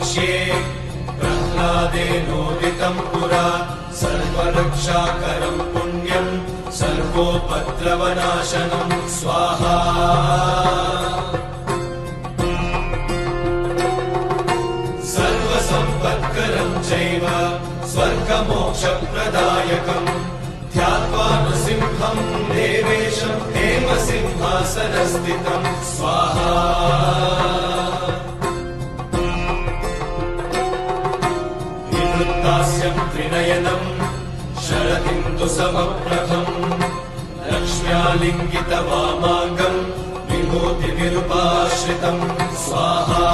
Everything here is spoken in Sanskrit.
वक्ष्ये प्रह्लादेनोदितं पुरा सर्वरक्षाकरं पुण्यं सर्वोपद्रवनाशनं स्वाहा सर्वसम्पत्करं चैव स्वर्गमोक्षप्रदायकम् ध्यात्वा नृसिंहं देवेशं हेमसिंहासनस्थितं स्वाहा विवृत्तास्यं त्रिनयनं शरदिन्दुसमप्रभं लक्ष्म्यालिङ्गितवामाङ्गं विभूतिविरूपाश्रितं स्वाहा